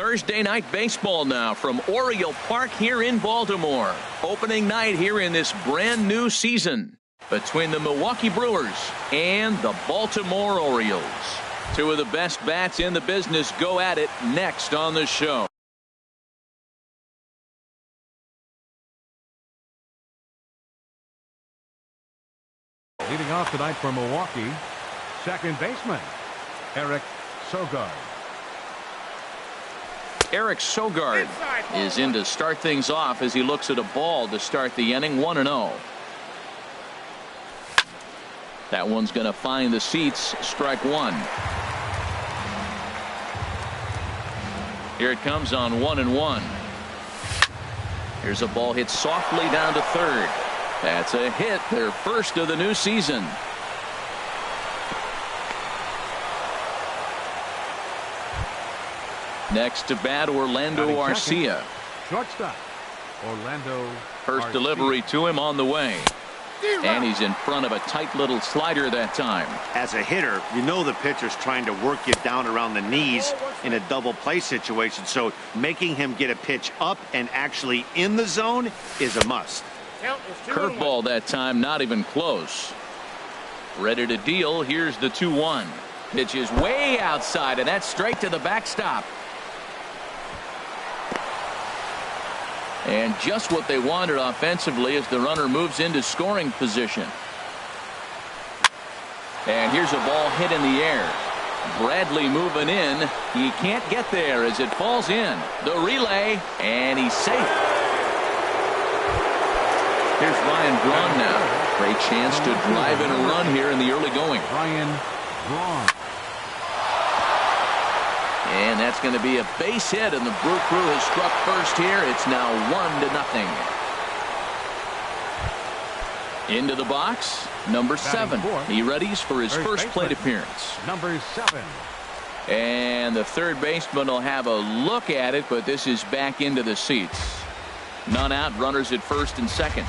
Thursday night baseball now from Oriole Park here in Baltimore. Opening night here in this brand new season between the Milwaukee Brewers and the Baltimore Orioles. Two of the best bats in the business go at it next on the show. Leading off tonight for Milwaukee, second baseman Eric Sogard. Eric Sogard is in to start things off as he looks at a ball to start the inning. 1-0. That one's going to find the seats. Strike one. Here it comes on 1-1. Here's a ball hit softly down to third. That's a hit, their first of the new season. Next to bat, Orlando Arcia. Shortstop, Orlando First Arcia. delivery to him on the way. And he's in front of a tight little slider that time. As a hitter, you know the pitcher's trying to work you down around the knees in a double play situation. So making him get a pitch up and actually in the zone is a must. Curveball that time, not even close. Ready to deal. Here's the 2-1. Pitch is way outside, and that's straight to the backstop. And just what they wanted offensively as the runner moves into scoring position. And here's a ball hit in the air. Bradley moving in. He can't get there as it falls in. The relay, and he's safe. Here's Ryan Braun now. Great chance to drive in a run here in the early going. Ryan Braun. And that's going to be a base hit, and the Brew Crew has struck first here. It's now 1-0. Into the box, number 7. He readies for his first plate appearance. Number 7. And the third baseman will have a look at it, but this is back into the seats. None out, runners at first and second.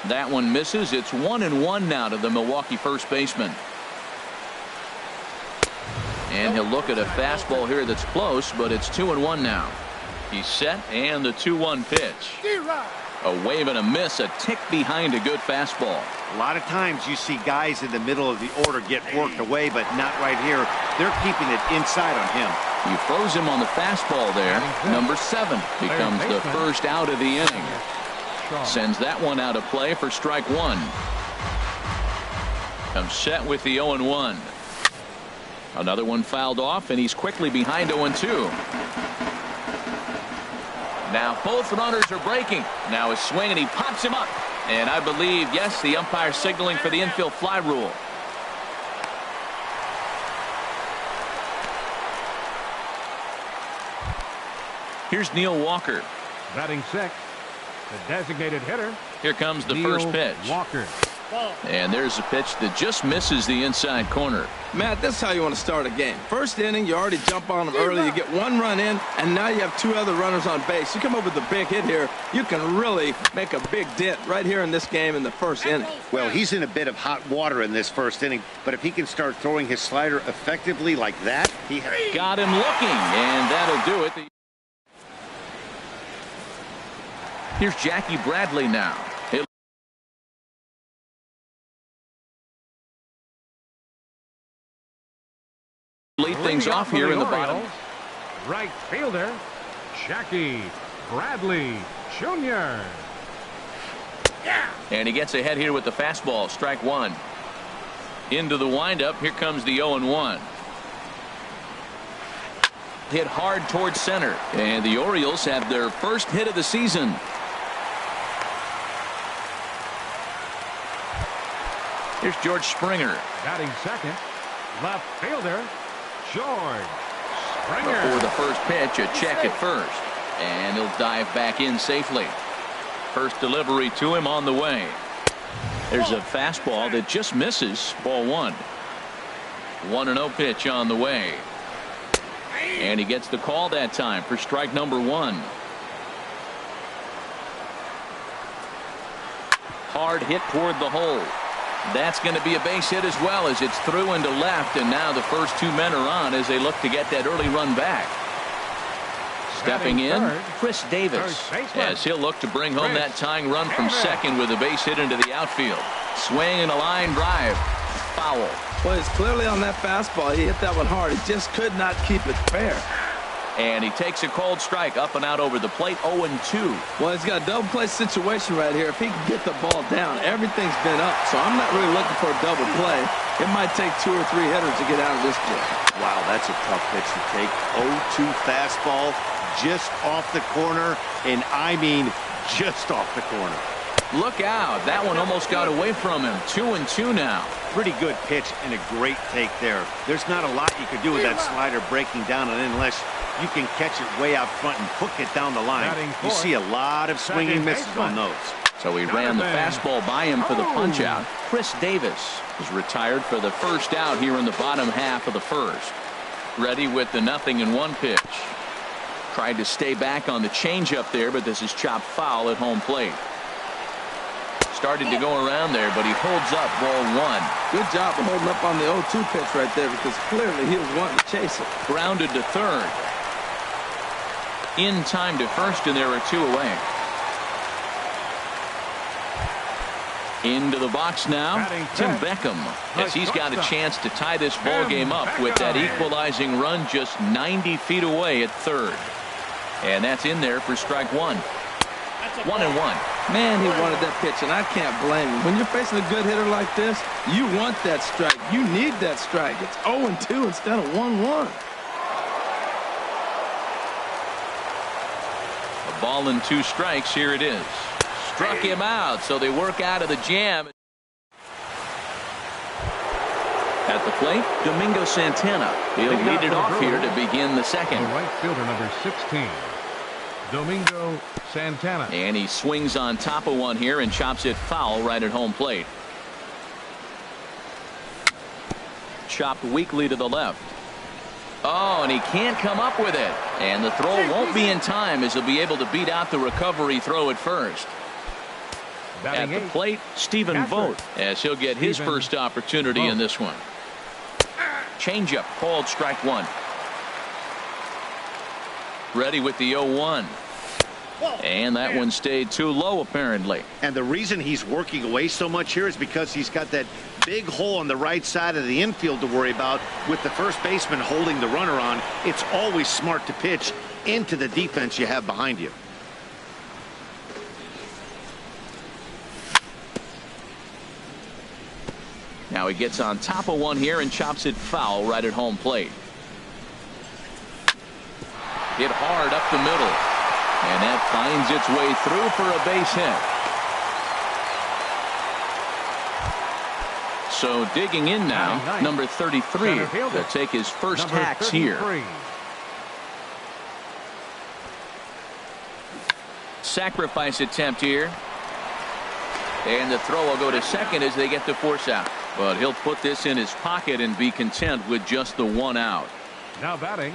That one misses. It's 1-1 now to the Milwaukee first baseman. And he'll look at a fastball here that's close, but it's 2-1 now. He's set, and the 2-1 pitch. A wave and a miss, a tick behind a good fastball. A lot of times you see guys in the middle of the order get worked away, but not right here. They're keeping it inside on him. You froze him on the fastball there. Number 7 becomes the first out of the inning. Sends that one out of play for strike one. Comes set with the 0-1. Another one fouled off, and he's quickly behind 0-2. Now both runners are breaking. Now a swing, and he pops him up. And I believe, yes, the umpire signaling for the infield fly rule. Here's Neil Walker. Batting 6. The designated hitter. Here comes the Neil first pitch. Walker. And there's a pitch that just misses the inside corner. Matt, that's how you want to start a game. First inning, you already jump on them early. You get one run in, and now you have two other runners on base. You come up with a big hit here, you can really make a big dent right here in this game in the first inning. Well, he's in a bit of hot water in this first inning, but if he can start throwing his slider effectively like that, he got him looking, and that'll do it. Here's Jackie Bradley now. Lead things off here in the bottom. Right fielder, Jackie Bradley Jr. And he gets ahead here with the fastball. Strike one. Into the windup. Here comes the 0-1. Hit hard towards center. And the Orioles have their first hit of the season. Here's George Springer. Batting second, left fielder, George Springer. Before the first pitch, a check at first. And he'll dive back in safely. First delivery to him on the way. There's a fastball that just misses. Ball one. 1-0 pitch on the way. And he gets the call that time for strike number one. Hard hit toward the hole. That's going to be a base hit as well, as it's through into left, and now the first two men are on as they look to get that early run back. Stepping in, Chris Davis, as he'll look to bring home that tying run from second with a base hit into the outfield. Swing and a line drive. Foul. Well, he's clearly on that fastball. He hit that one hard. He just could not keep it fair. And he takes a cold strike up and out over the plate, 0-2. Well, he's got a double play situation right here. If he can get the ball down, everything's been up. So I'm not really looking for a double play. It might take 2 or 3 hitters to get out of this deal. Wow, that's a tough pitch to take. 0-2 fastball just off the corner, and I mean just off the corner. Look out. That one almost got away from him. 2-2 now. Pretty good pitch and a great take there. There's not a lot you could do with that slider breaking down, and unless you can catch it way out front and hook it down the line, you see a lot of swinging misses on those. So he ran the fastball by him for the punch out. Chris Davis is retired for the first out here in the bottom half of the first. Ready with the 0-1 pitch. Tried to stay back on the changeup there, but this is chopped foul at home plate. Started to go around there, but he holds up ball 1. Good job of holding up on the 0-2 pitch right there, because clearly he was wanting to chase it. Grounded to third. In time to first, and there are 2 away. Into the box now, Tim Beckham, as he's got a chance to tie this ball game up with that equalizing run just 90 feet away at third. And that's in there for strike 1. 1-1. Man, he wanted that pitch, and I can't blame him. When you're facing a good hitter like this, you want that strike. You need that strike. It's 0-2 instead of 1-1. A ball and 2 strikes. Here it is. Struck him out, so they work out of the jam. At the plate, Domingo Santana. He'll lead it off here to begin the second. The right fielder, number 16, Domingo Santana. And he swings on top of one here and chops it foul right at home plate. Chopped weakly to the left. Oh, and he can't come up with it. And the throw won't be in time, as he'll be able to beat out the recovery throw at first. At the plate, Stephen Vogt, as he'll get his first opportunity in this one. Changeup called strike 1. Ready with the 0-1. And that one stayed too low, apparently. And the reason he's working away so much here is because he's got that big hole on the right side of the infield to worry about. With the first baseman holding the runner on, it's always smart to pitch into the defense you have behind you. Now he gets on top of one here and chops it foul right at home plate. Hit hard up the middle. And that finds its way through for a base hit. So digging in now, number 33 to take his first hacks here. Sacrifice attempt here. And the throw will go to second as they get the force out. But he'll put this in his pocket and be content with just the 1 out. Now batting.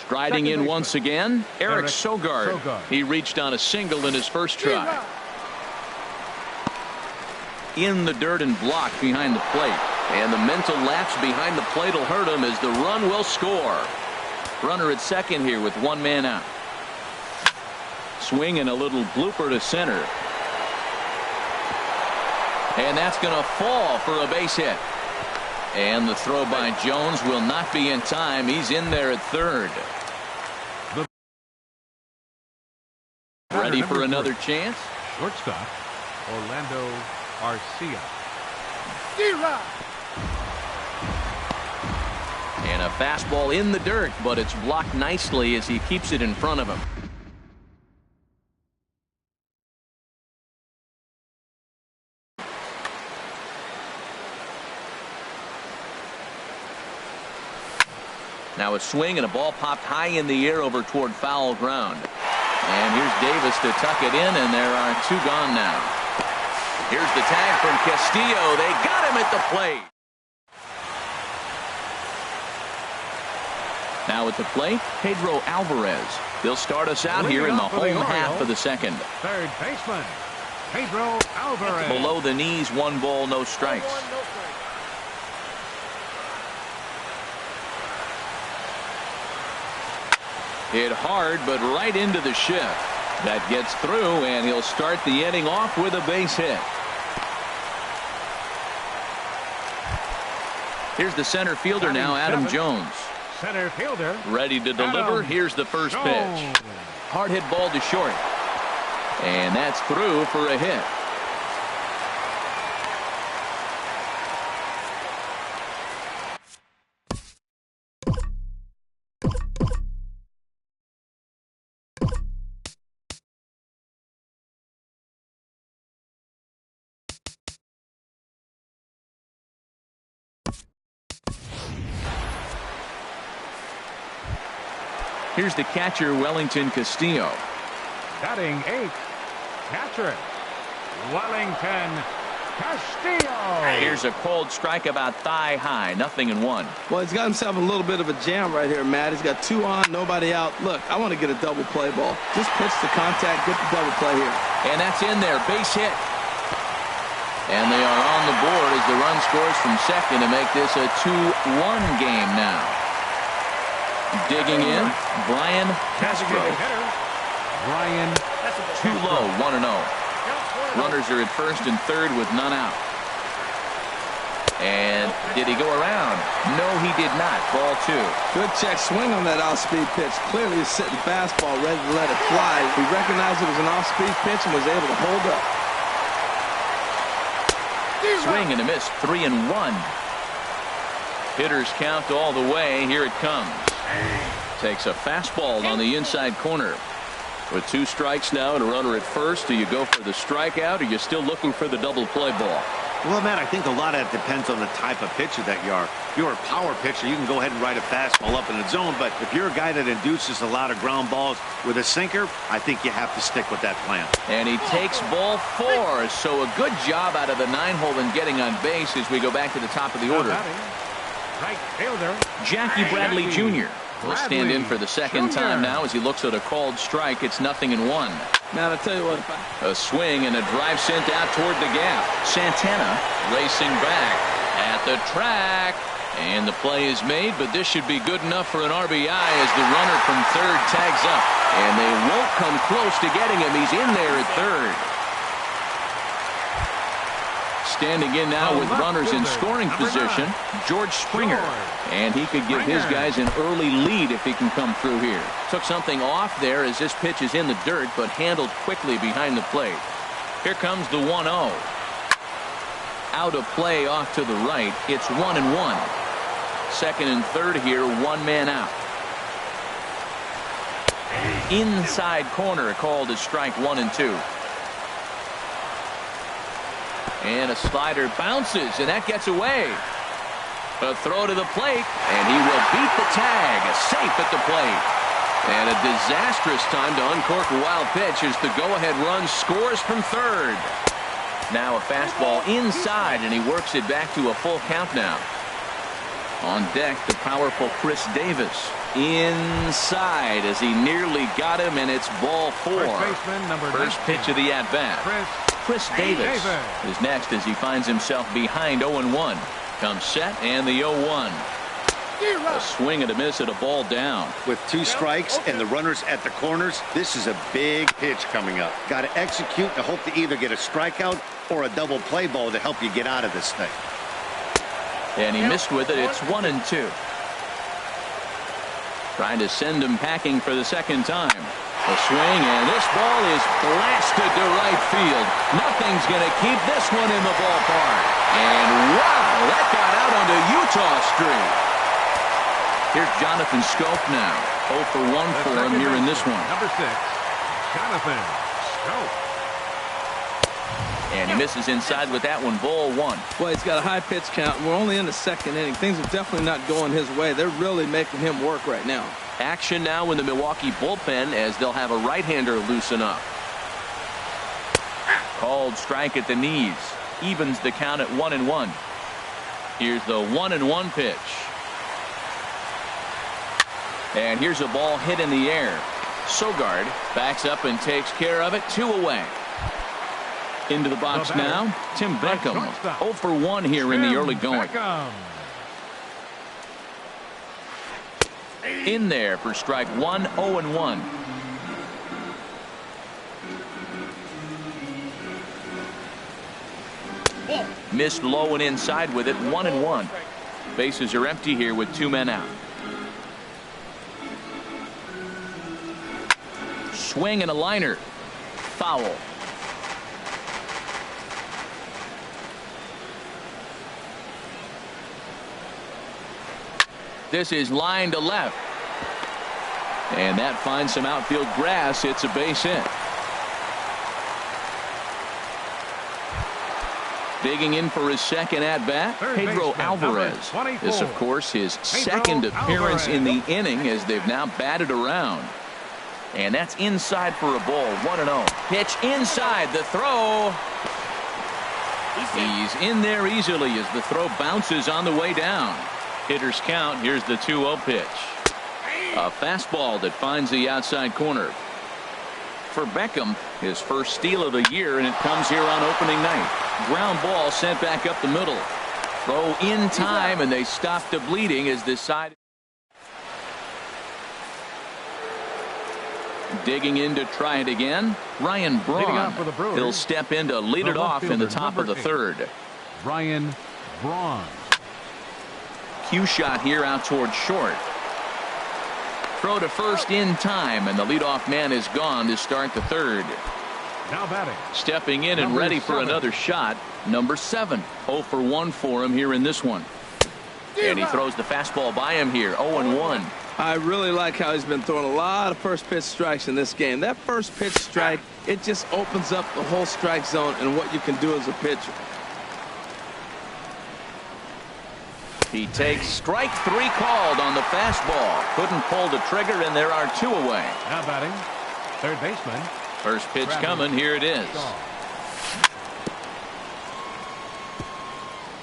Striding in once again, Eric Sogard. He reached on a single in his first try. In the dirt and blocked behind the plate. And the mental lapse behind the plate will hurt him, as the run will score. Runner at second here with 1 man out. Swing and a little blooper to center. And that's going to fall for a base hit. And the throw by Jones will not be in time. He's in there at third. Ready for another chance? Shortstop, Orlando Arcia. And a fastball in the dirt, but it's blocked nicely as he keeps it in front of him. Now a swing and a ball popped high in the air over toward foul ground. And here's Davis to tuck it in, and there are 2 gone now. Here's the tag from Castillo. They got him at the plate. Now at the plate, Pedro Alvarez. They'll start us out here in the home half of the second. Third baseman, Pedro Alvarez. Below the knees, 1 ball, no strikes. Hit hard, but right into the shift. That gets through, and he'll start the inning off with a base hit. Here's the center fielder now, Adam Jones. Center fielder. Ready to deliver. Here's the first pitch. Hard hit ball to short. And that's through for a hit. Here's the catcher, Wellington Castillo. Batting 8th, catcher, Wellington Castillo. Here's a cold strike about thigh high, 0-1. Well, he's got himself a little bit of a jam right here, Matt. He's got 2 on, nobody out. Look, I want to get a double play ball. Just pitch the contact, get the double play here. And that's in there, base hit. And they are on the board as the run scores from second to make this a 2-1 game now. Digging in, Brian Castro. Brian. Too low, 1-0. Runners are at first and third with none out. And did he go around? No, he did not. Ball 2. Good check swing on that off-speed pitch. Clearly he's sitting fastball ready to let it fly. He recognized it was an off-speed pitch and was able to hold up. Swing and a miss, 3-1. Hitters count all the way. Here it comes. Takes a fastball on the inside corner. With 2 strikes now and a runner at first, do you go for the strikeout or are you still looking for the double play ball? Well, Matt, I think a lot of it depends on the type of pitcher that you are. If you're a power pitcher, you can go ahead and ride a fastball up in the zone. But if you're a guy that induces a lot of ground balls with a sinker, I think you have to stick with that plan. And he takes ball 4. So a good job out of the 9-hole in getting on base as we go back to the top of the order. Right fielder. Jackie Bradley Jr. will stand in for the second time now as he looks at a called strike. It's 0-1. Man, I tell you what. A swing and a drive sent out toward the gap. Santana racing back at the track. And the play is made, but this should be good enough for an RBI as the runner from third tags up. And they won't come close to getting him. He's in there at third. Standing in now with runners in scoring position, George Springer. And he could give his guys an early lead if he can come through here. Took something off there as this pitch is in the dirt, but handled quickly behind the plate. Here comes the 1-0. Out of play off to the right. It's 1-1. Second and third here, 1 man out. Inside corner called as strike 1 and 2. And a slider bounces, and that gets away. A throw to the plate, and he will beat the tag. Safe at the plate. And a disastrous time to uncork a wild pitch as the go-ahead run scores from third. Now a fastball inside, and he works it back to a full count now. On deck, the powerful Chris Davis. Inside as he nearly got him, and it's ball 4. First pitch of the at-bat. Chris Davis is next as he finds himself behind 0-1. Comes set and the 0-1. A swing and a miss at a ball down. With 2 strikes and the runners at the corners, this is a big pitch coming up. Got to execute to hope to either get a strikeout or a double play ball to help you get out of this thing. And he missed with it. It's 1-2. Trying to send him packing for the second time. A swing, and this ball is blasted to right field. Nothing's going to keep this one in the ballpark. And wow, that got out onto Utah Street. Here's Jonathan Scope now. 0 for 1 for him here in this one. Number 6, Jonathan Scope. And he misses inside with that one. Ball 1. Well, he's got a high pitch count. We're only in the second inning. Things are definitely not going his way. They're really making him work right now. Action now in the Milwaukee bullpen as they'll have a right-hander loosen up. Called strike at the knees. Evens the count at 1-1. Here's the 1-1 pitch. And here's a ball hit in the air. Sogard backs up and takes care of it. 2 away. Into the box now, Tim Beckham. 0 for 1 here in the early going. In there for strike one, 0-1. Missed low and inside with it, 1-1. Bases are empty here with 2 men out. Swing and a liner. Foul. This is line to left. And that finds some outfield grass. It's a base hit. Digging in for his second at-bat, Pedro Alvarez. This, of course, his second appearance in the inning as they've now batted around. And that's inside for a ball, 1-0. Pitch inside, the throw. He's in there easily as the throw bounces on the way down. Hitters count. Here's the 2-0 pitch. A fastball that finds the outside corner. For Beckham, his first steal of the year, and it comes here on opening night. Ground ball sent back up the middle. Throw in time, and they stop the bleeding as this side. Digging in to try it again, Ryan Braun. He'll step in to lead it off in the top of the third. Ryan Braun. Cue shot here out toward short. Throw to first in time, and the leadoff man is gone to start the third. Now batting. Stepping in and ready for another shot, number 7. 0 for 1 for him here in this one. And he throws the fastball by him here, 0-1. I really like how he's been throwing a lot of first pitch strikes in this game. That first pitch strike, it just opens up the whole strike zone and what you can do as a pitcher. He takes strike 3 called on the fastball. Couldn't pull the trigger, and there are 2 away. Now batting, third baseman. First pitch coming. Here it is.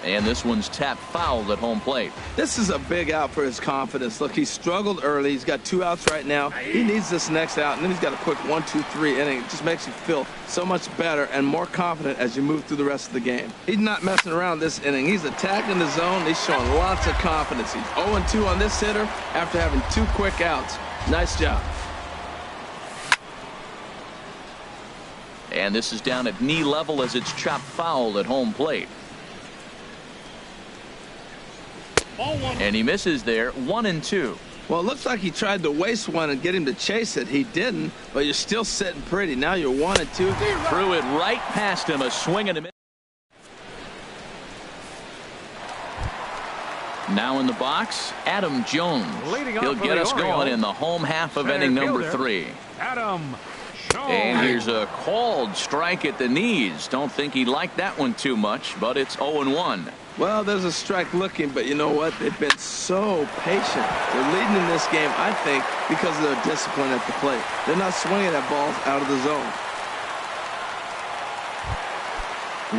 And this one's tapped foul at home plate. This is a big out for his confidence. Look, he struggled early. He's got 2 outs right now. He needs this next out, and then he's got a quick 1-2-3 inning. It just makes you feel so much better and more confident as you move through the rest of the game. He's not messing around this inning. He's attacking the zone. He's showing lots of confidence. He's 0-2 on this hitter after having 2 quick outs. Nice job. And this is down at knee level as it's chopped foul at home plate. And he misses there, 1-2. Well, it looks like he tried to waste one and get him to chase it. He didn't, but you're still sitting pretty. Now you're 1-2. Threw it right past him, a swing and a miss. Now in the box, Adam Jones. He'll get us going in the home half of inning number 3. Adam Jones. And here's a called strike at the knees. Don't think he liked that one too much, but it's 0-1. Well, there's a strike looking, but you know what? They've been so patient. They're leading in this game, I think, because of their discipline at the plate. They're not swinging at balls out of the zone.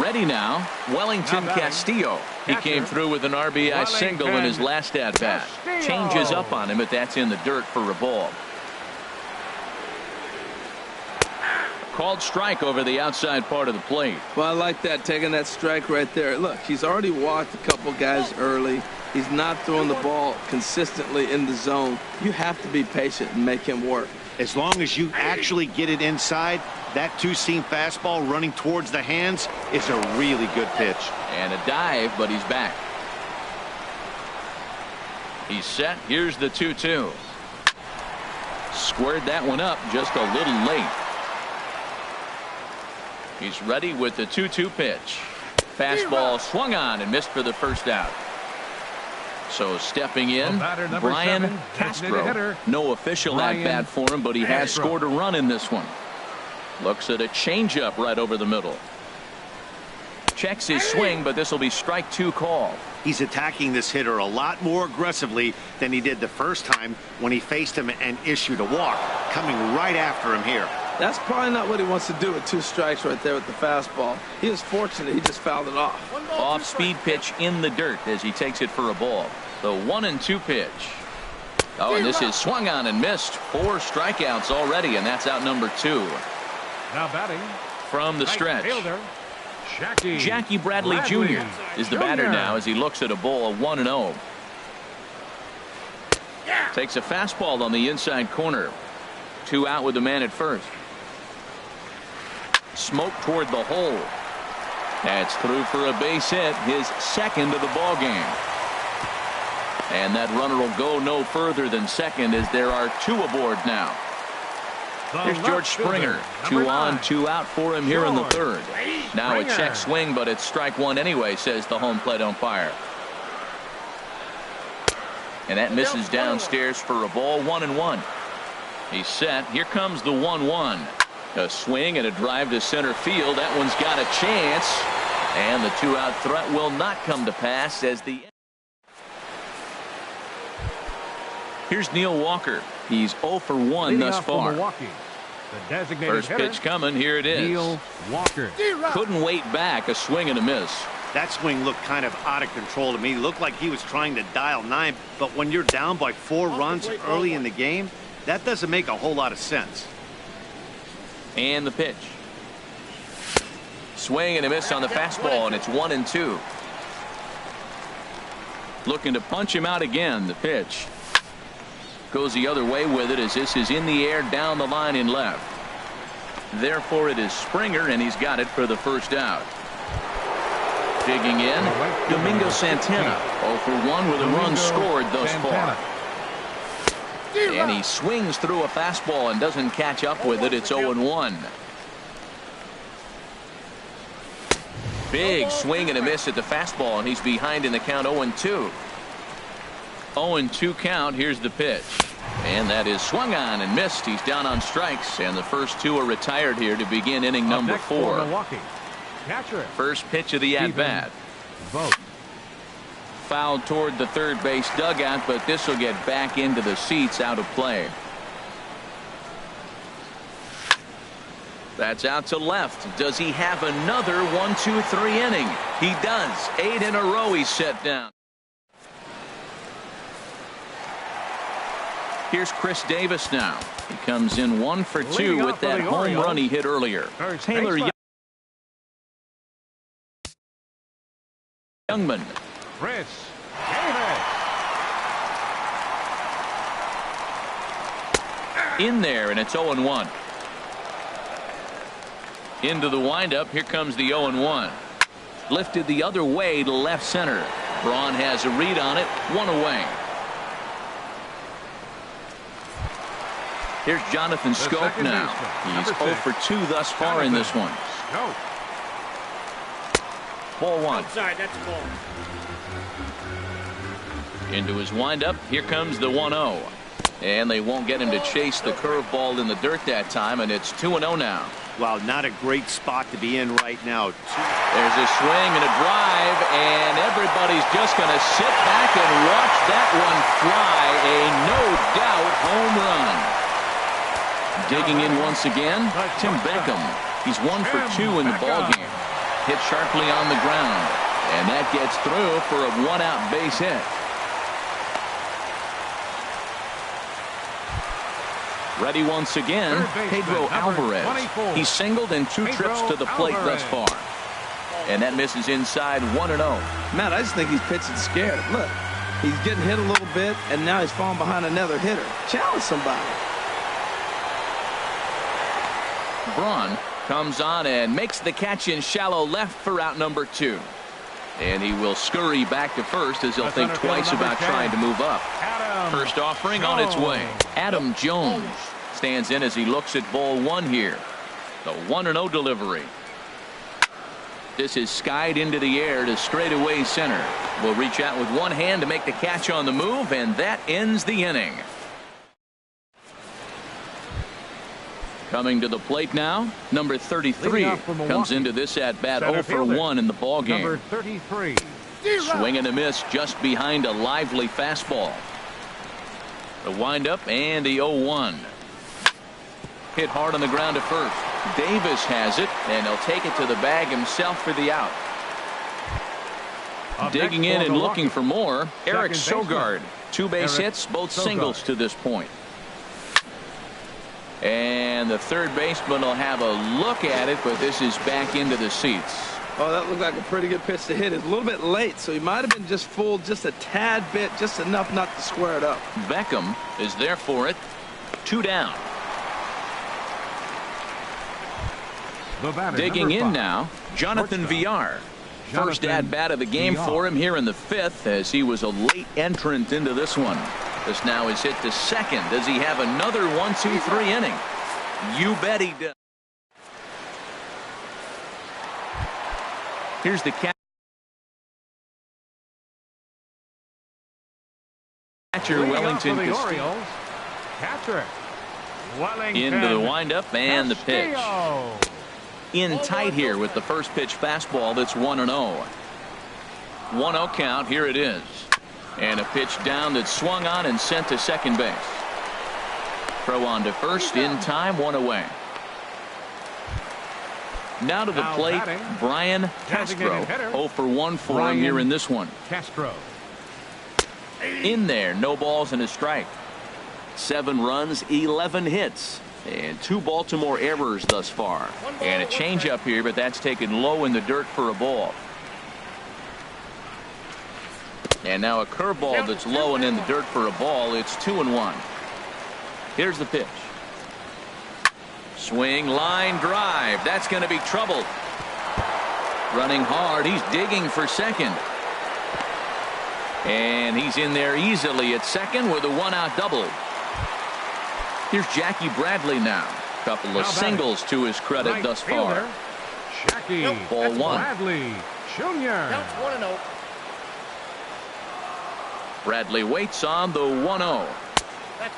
Ready now, Wellington Castillo. He came through with an RBI single in his last at-bat. Changes up on him, but that's in the dirt for a ball. Called strike over the outside part of the plate. Well, I like that, taking that strike right there. Look, he's already walked a couple guys early. He's not throwing the ball consistently in the zone. You have to be patient and make him work. As long as you actually get it inside, that two-seam fastball running towards the hands is a really good pitch. And a dive, but he's back. He's set. Here's the 2-2. Squared that one up just a little late. He's ready with the 2-2 pitch. Fastball swung on and missed for the first out. So stepping in, Brian Castro. No official at-bat for him, but he has scored a run in this one. Looks at a changeup right over the middle. Checks his swing, but this will be strike 2 call. He's attacking this hitter a lot more aggressively than he did the first time when he faced him and issued a walk. Coming right after him here. That's probably not what he wants to do with 2 strikes right there with the fastball. He is fortunate he just fouled it off. Off-speed pitch in the dirt as he takes it for a ball. The 1-2 pitch. Oh, and this is swung on and missed. 4 strikeouts already, and that's out number 2. Now batting, from the stretch. Jackie Bradley Jr. is the batter now as he looks at a ball of 1-0. Takes a fastball on the inside corner. 2 out with the man at first. Smoke toward the hole. That's through for a base hit, his second of the ball game. And that runner will go no further than second as there are 2 aboard now. Here's George Springer. 2 on, 2 out for him here in the third. Now a check swing, but it's strike 1 anyway, says the home plate umpire. And that misses downstairs for a ball. 1-1. He's set. Here comes the 1-1. A swing and a drive to center field. That one's got a chance. And the 2-out threat will not come to pass as the. Here's Neil Walker. He's 0 for 1 thus far. First pitch coming. Here it is. Neil Walker. Couldn't wait back. A swing and a miss. That swing looked kind of out of control to me. It looked like he was trying to dial 9. But when you're down by 4 runs early in the game, that doesn't make a whole lot of sense. And the pitch. Swing and a miss on the fastball, and it's 1-2. Looking to punch him out again. The pitch. Goes the other way with it as this is in the air down the line in left. Therefore it is Springer, and he's got it for the first out. Digging in, Domingo Santana. 0 for 1 with a run scored thus far. And he swings through a fastball and doesn't catch up with it. It's 0-1. Big swing and a miss at the fastball, and he's behind in the count. 0-2. 0-2 count. Here's the pitch. And that is swung on and missed. He's down on strikes, and the first 2 are retired here to begin inning number 4. First pitch of the at-bat. Fouled toward the third base dugout, but this will get back into the seats, out of play. That's out to left. Does he have another 1-2-3 inning? He does. 8 in a row he's set down. Here's Chris Davis now. He comes in 1 for 2 with that home run he hit earlier. Taylor Youngman. Chris Davis. In there, and it's 0-1. Into the windup. Here comes the 0-1. Lifted the other way to left center. Braun has a read on it. 1 away. Here's Jonathan Scope now. He's 0 for 2 thus far in this one. Ball 1. Outside, that's a ball. Into his windup. Here comes the 1-0. And they won't get him to chase the curveball in the dirt that time, and it's 2-0 now. Wow, not a great spot to be in right now. There's a swing and a drive, and everybody's just going to sit back and watch that one fly. A no-doubt home run. Digging in once again, Tim Beckham. He's 1 for 2 in the ballgame. Hit sharply on the ground, and that gets through for a 1-out base hit. Ready once again, Pedro Alvarez. He's singled in 2 trips to the plate thus far. And that misses inside 1-0. Matt, I just think he's pitching scared. Look, he's getting hit a little bit, and now he's falling behind another hitter. Challenge somebody. Braun comes on and makes the catch in shallow left for out number 2. And he will scurry back to first as he'll think twice about trying to move up. First offering on its way. Adam Jones stands in as he looks at ball 1 here. The 1-0 delivery. This is skied into the air to straightaway center. Will reach out with one hand to make the catch on the move, and that ends the inning. Coming to the plate now, number 33 comes into this at bat 0 for 1 in the ball game. Number 33. Swing and a miss just behind a lively fastball. The windup and the 0-1. Hit hard on the ground at first. Davis has it, and he'll take it to the bag himself for the out. Digging in and looking for more, Eric Sogard. 2 base hits, both singles to this point. And the third baseman will have a look at it, but this is back into the seats. Oh, that looked like a pretty good pitch to hit. It's a little bit late, so he might have been just fooled just a tad bit, just enough not to square it up. Beckham is there for it. 2 down. Digging in now, Jonathan Villar. First at-bat of the game for him here in the 5th, as he was a late entrant into this one. This now is hit to second. Does he have another 1-2-3 inning? You bet he does. Here's the catcher, Wellington. Into the windup and the pitch. In tight here with the first pitch fastball. That's 1-0. 1-0 count. Here it is. And a pitch down that swung on and sent to second base. Throw on to first in time. 1 away. Now to the plate, Brian Castro. 0 for 1 for him here in this one. Castro. In there, no balls and a strike. 7 runs, 11 hits, and 2 Baltimore errors thus far. And a changeup here, but that's taken low in the dirt for a ball. And now a curveball that's low and in the dirt for a ball. It's 2-1. Here's the pitch. Swing, line drive. That's going to be trouble. Running hard. He's digging for second. And he's in there easily at second with a 1-out double. Here's Jackie Bradley now. Couple of singles to his credit thus far. Jackie Ball 1. Bradley Jr. Counts 1-0. Bradley waits on the 1-0.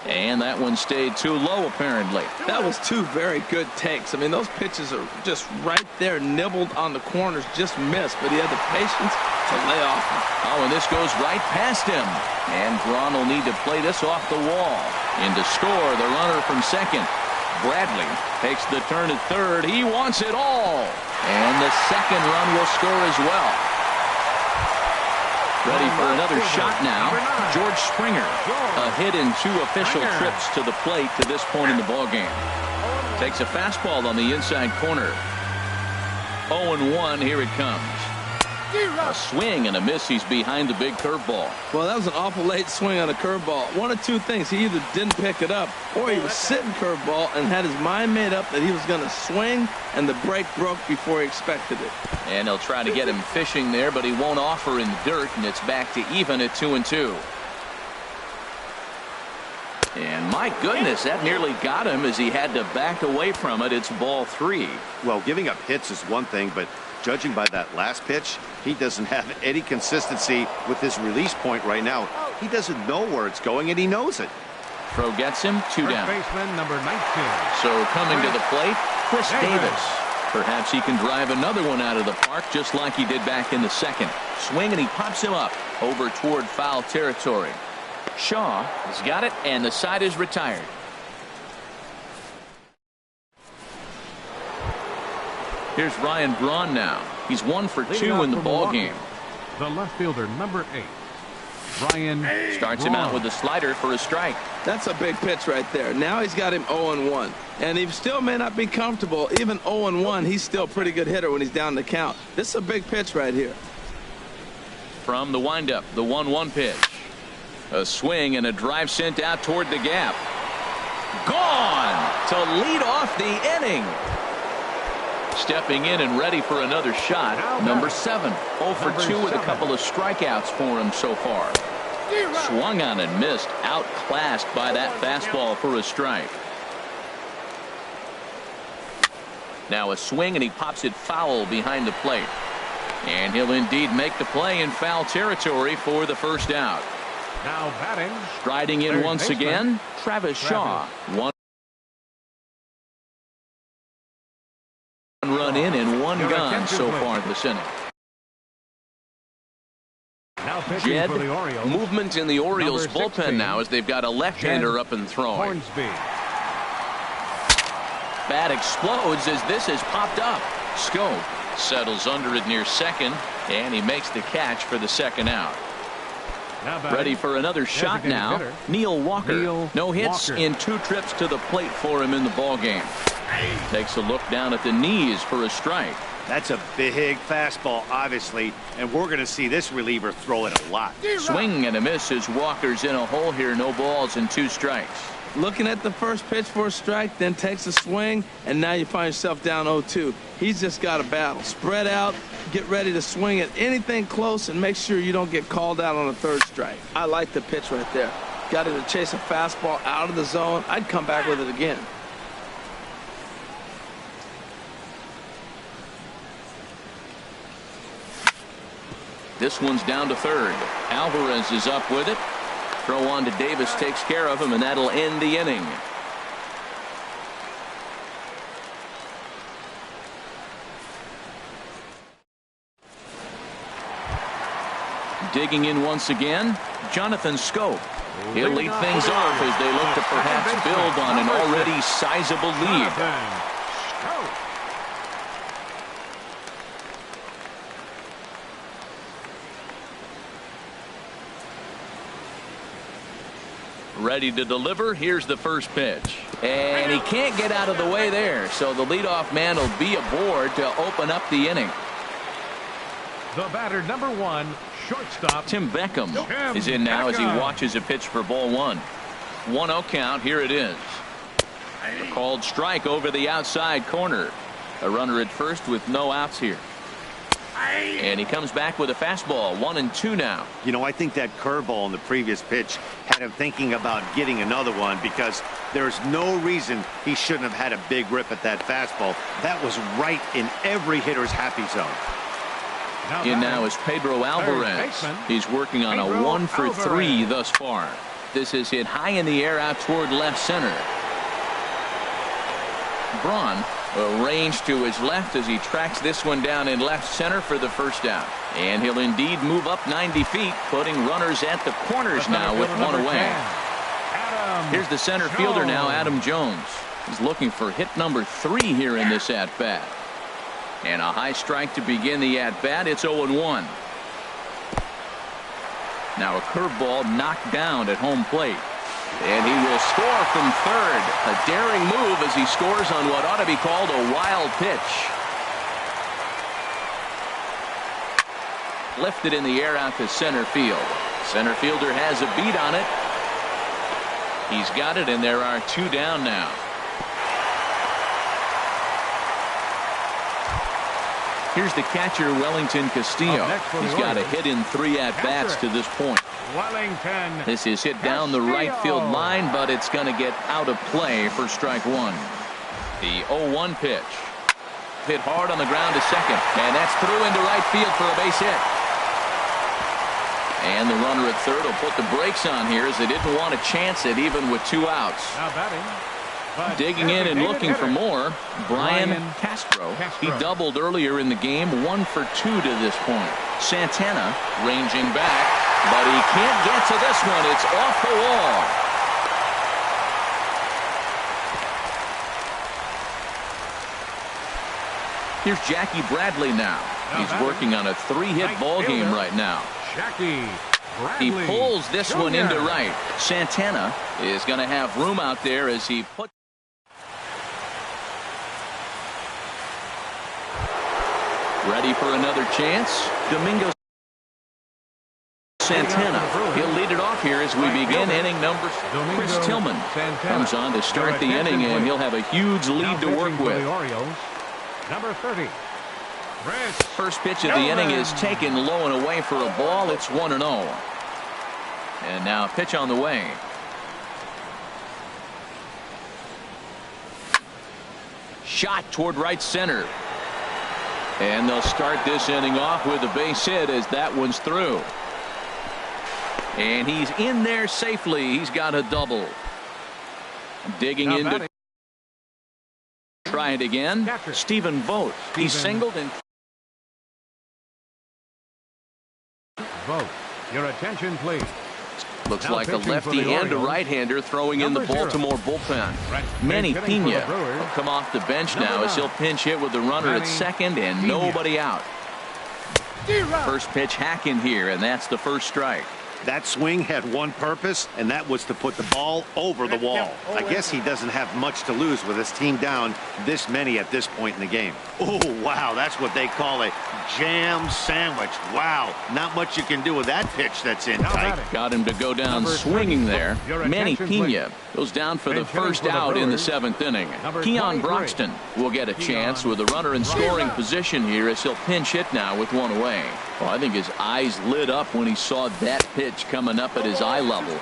And that one stayed too low, apparently. That was 2 very good takes. I mean, those pitches are just right there, nibbled on the corners, just missed, but he had the patience to lay off them. Oh, and this goes right past him. And Braun will need to play this off the wall. In to score, the runner from second. Bradley takes the turn at third. He wants it all. And the second run will score as well. Ready for another shot now. George Springer. A hit in 2 official trips to the plate to this point in the ballgame. Takes a fastball on the inside corner. 0-1. Here it comes. A swing and a miss. He's behind the big curveball. Well, that was an awful late swing on a curveball. One of 2 things. He either didn't pick it up or he was sitting curveball and had his mind made up that he was going to swing, and the break broke before he expected it. And they'll try to get him fishing there, but he won't offer in the dirt, and it's back to even at 2-2. And my goodness, that nearly got him as he had to back away from it. It's ball 3. Well, giving up hits is one thing, but judging by that last pitch, he doesn't have any consistency with his release point right now. He doesn't know where it's going, and he knows it. Throw gets him. 2 down. Baseman number 19. So coming to the plate, Chris Davis. Perhaps he can drive another one out of the park just like he did back in the second. Swing, and he pops him up over toward foul territory. Shaw has got it, and the side is retired. Here's Ryan Braun now. He's 1 for 2 in the ball game. The left fielder, number 8, Ryan Starts him out with a slider for a strike. That's a big pitch right there. Now he's got him 0-1. And he still may not be comfortable. Even 0-1, he's still a pretty good hitter when he's down the count. This is a big pitch right here. From the windup, the 1-1 pitch. A swing and a drive sent out toward the gap. Gone to lead off the inning. Stepping in and ready for another shot, number 7. 0 for 2 with a couple of strikeouts for him so far. Swung on and missed, outclassed by that fastball for a strike. Now a swing, and he pops it foul behind the plate. And he'll indeed make the play in foul territory for the first out. Now batting. Striding in once again, Travis Shaw. 1 run in and 1 gone so far this inning. Now pitching Jed, for the Orioles. movement in the Orioles Number bullpen 16, now as they've got a left-hander up and throwing. Hornsby. Bat explodes as this has popped up. Scope settles under it near second, and he makes the catch for the second out. Ready for another shot now. hitter, Neil Walker. Neil No hits Walker. in 2 trips to the plate for him in the ball game. Takes a look down at the knees for a strike. That's a big fastball, obviously, and we're going to see this reliever throw it a lot. Swing and a miss as Walker's in a hole here. No balls and 2 strikes. Looking at the first pitch for a strike, then takes a swing, and now you find yourself down 0-2. He's just got a battle. Spread out, get ready to swing at anything close, and make sure you don't get called out on a 3rd strike. I like the pitch right there. Got him to chase a fastball out of the zone. I'd come back with it again. This one's down to 3rd. Alvarez is up with it. Throw on to Davis takes care of him, and that'll end the inning. Digging in once again, Jonathan Scope. He'll lead things off as they look to perhaps build on an already sizable lead. Ready to deliver. Here's the first pitch. And he can't get out of the way there, so the leadoff man will be aboard to open up the inning. The batter, number 1, shortstop. Tim Beckham is in now as he watches a pitch for ball 1. 1-0 count. Here it is. A called strike over the outside corner. A runner at first with no outs here. And he comes back with a fastball. 1-2 now. You know, I think that curveball in the previous pitch had him thinking about getting another one because there's no reason he shouldn't have had a big rip at that fastball. That was right in every hitter's happy zone. In now is Pedro Alvarez. He's working on a 1-for-3 thus far. This is hit high in the air out toward left center. Braun arranged to his left as he tracks this one down in left center for the first out. And he'll indeed move up 90 feet, putting runners at the corners now with 1 away. Here's the center fielder now, Adam Jones. He's looking for hit number 3 here in this at-bat. And a high strike to begin the at-bat. It's 0-1. Now a curveball knocked down at home plate. And he will score from 3rd. A daring move as he scores on what ought to be called a wild pitch. Lifted in the air out to center field. Center fielder has a beat on it. He's got it, and there are 2 down now. Here's the catcher, Wellington Castillo. He's got a hit in 3 at-bats to this point. Wellington. This is hit down the right field line, but it's going to get out of play for strike 1. The 0-1 pitch. Hit hard on the ground to second, and that's through into right field for a base hit. And the runner at 3rd will put the brakes on here as they didn't want to chance it even with 2 outs. Now batting. Digging in and looking for more, Brian Castro. He doubled earlier in the game, 1-for-2 to this point. Santana ranging back, but he can't get to this one. It's off the wall. Here's Jackie Bradley now. He's working on a 3-hit ball game right now. He pulls this one into right. Santana is going to have room out there as he puts. Ready for another chance. Domingo Santana. He'll lead it off here as we begin inning number. Chris Tillman comes on to start the inning, and he'll have a huge lead to work with. Number 30. First pitch of the inning is taken low and away for a ball. It's 1-0. And now a pitch on the way. Shot toward right center. And they'll start this inning off with a base hit as that one's through. And he's in there safely. He's got a double. Digging in to try it again. Stephen Vogt. He's singled and. Vogt, your attention, please. Looks like a lefty and a right-hander throwing in the Baltimore bullpen. Manny Pena will come off the bench now as he'll pinch hit with the runner at second and nobody out. First pitch hack in here, and that's the first strike. That swing had one purpose, and that was to put the ball over the wall. I guess he doesn't have much to lose with his team down this many at this point in the game. Oh, wow, that's what they call a jam sandwich. Wow, not much you can do with that pitch that's in tight. Got him to go down swinging there. Manny Pena goes down for the first out in the 7th inning. Keon Broxton will get a chance with a runner in scoring position here as he'll pinch hit now with one away. Well, I think his eyes lit up when he saw that pitch coming up at his eye level.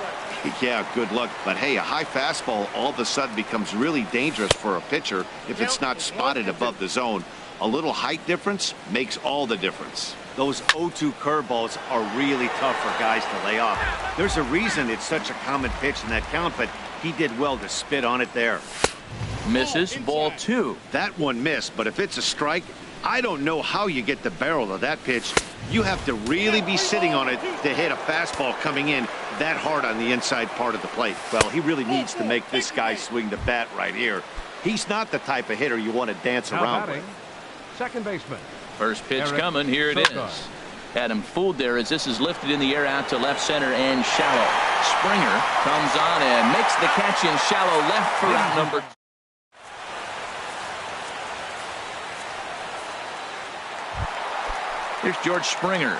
Yeah, good luck. But hey, a high fastball all of a sudden becomes really dangerous for a pitcher if it's not spotted above the zone. A little height difference makes all the difference. Those 0-2 curveballs are really tough for guys to lay off. There's a reason it's such a common pitch in that count, but he did well to spit on it there. Misses, ball 2. That one missed, but if it's a strike, I don't know how you get the barrel of that pitch. You have to really be sitting on it to hit a fastball coming in that hard on the inside part of the plate. Well, he really needs to make this guy swing the bat right here. He's not the type of hitter you want to dance around with. Second baseman. First pitch coming. Here it is. Had him fooled there as this is lifted in the air out to left center and shallow. Springer comes on and makes the catch in shallow left for out number 2. Here's George Springer.